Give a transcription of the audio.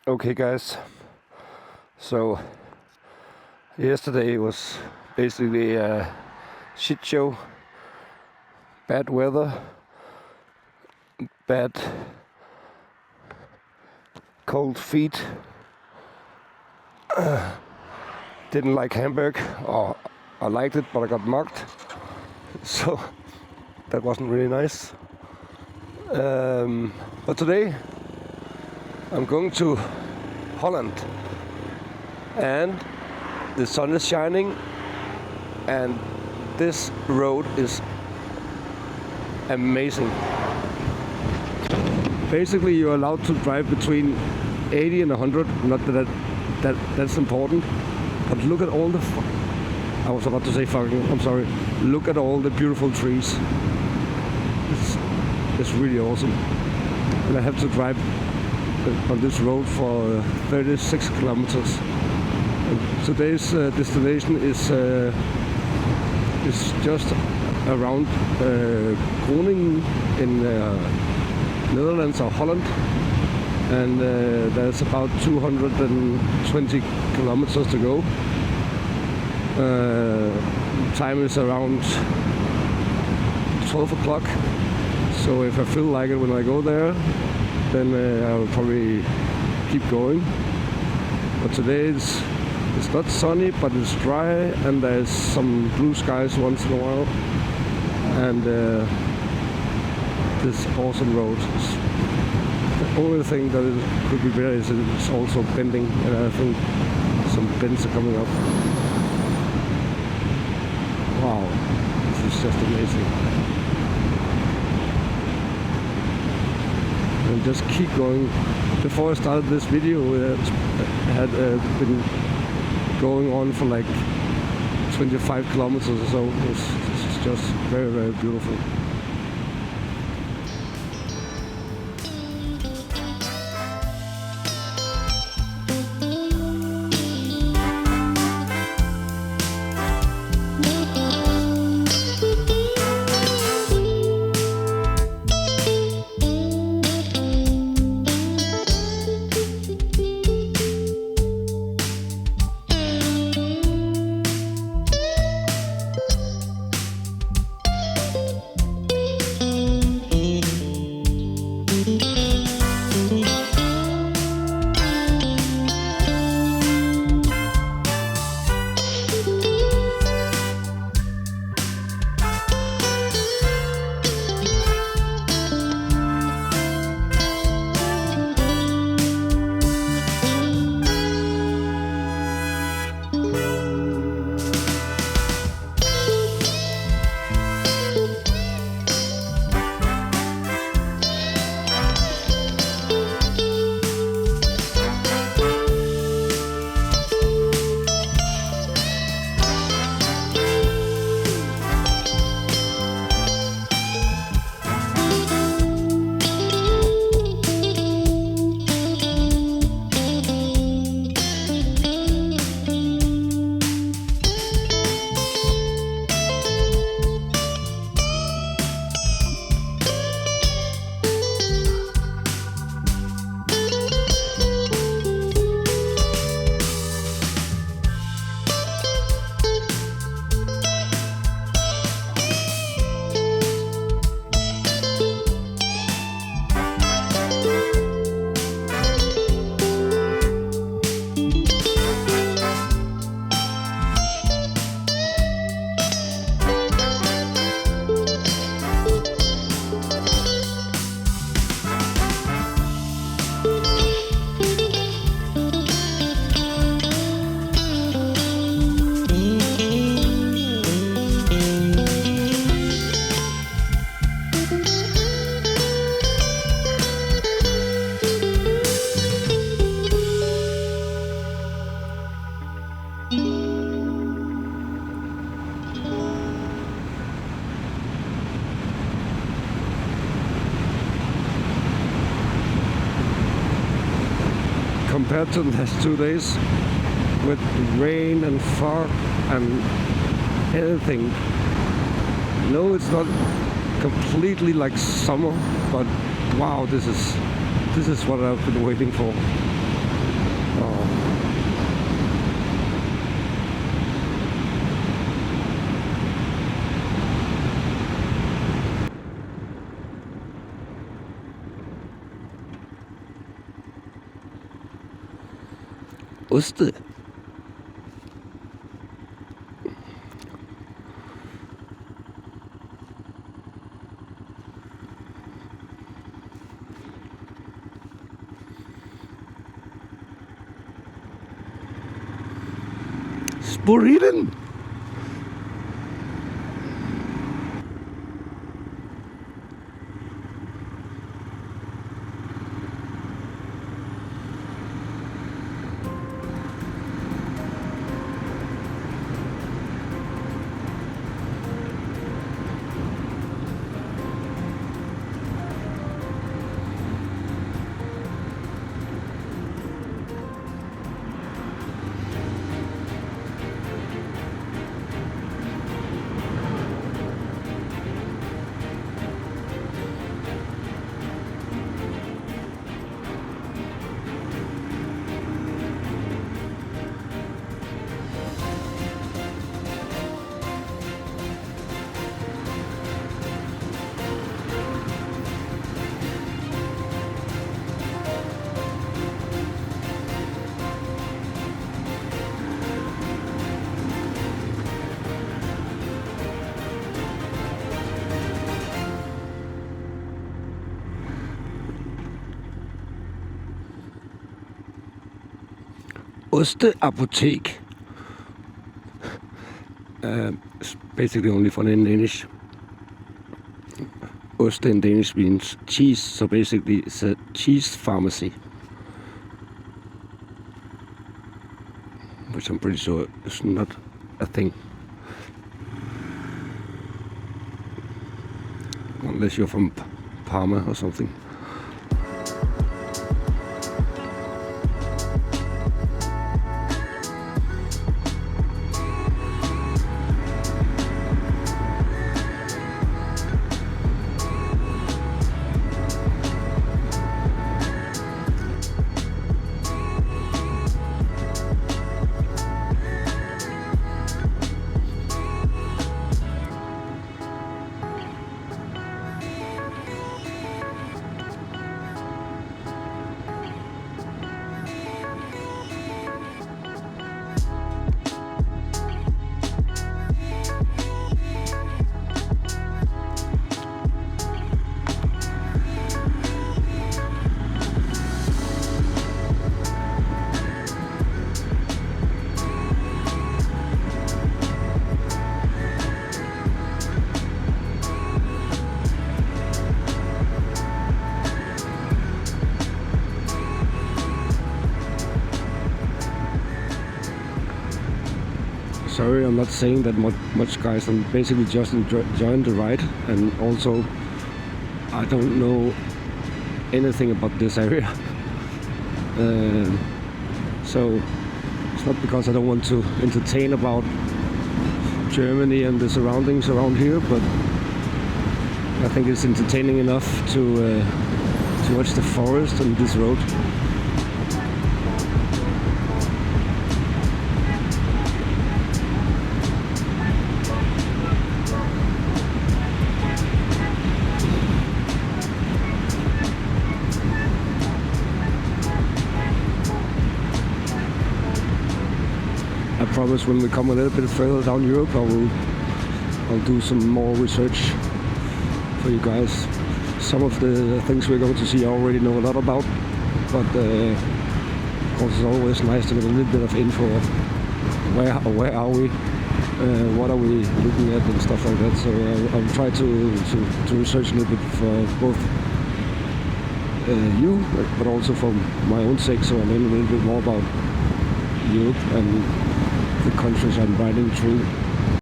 Okay guys, so yesterday was basically a shit show. Bad weather, bad cold feet. Didn't like Hamburg, or I liked it but I got mocked, so that wasn't really nice. But today I'm going to Holland and the sun is shining and this road is amazing. Basically you're allowed to drive between 80 and 100, not that's important, but look at all the I was about to say fucking, I'm sorry. Look at all the beautiful trees. It's really awesome. And I have to drive on this road for 36 kilometers. And today's destination is just around Groningen in Netherlands or Holland, and there's about 220 kilometers to go. Time is around 12 o'clock, so if I feel like it when I go there, then I'll probably keep going. But today it's not sunny, but it's dry, and there's some blue skies once in a while, and this awesome road. The only thing that could be better is it's also bending, and I think some bends are coming up. Wow, this is just amazing. And just keep going. Before I started this video, it had been going on for like 25 kilometers or so. It's just very, very beautiful. Compared to the last 2 days with rain and fog and everything. No, it's not completely like summer, but wow, this is what I've been waiting for. Oste. Sporiden. Osteapotek. It's basically only found in Danish. Oste in Danish means cheese, so basically it's a cheese pharmacy, which I'm pretty sure is not a thing. Unless you're from Parma or something. Sorry, I'm not saying that much, guys. I'm basically just enjoying the ride, and also I don't know anything about this area. So it's not because I don't want to entertain about Germany and the surroundings around here, but I think it's entertaining enough to watch the forest and this road. I promise when we come a little bit further down Europe, I'll do some more research for you guys. Some of the things we're going to see I already know a lot about, but of course it's always nice to get a little bit of info of where are we, what are we looking at and stuff like that. So I'll try to research a little bit for both you, but also for my own sake, so I learn a little bit more about Europe and the countries I'm riding through.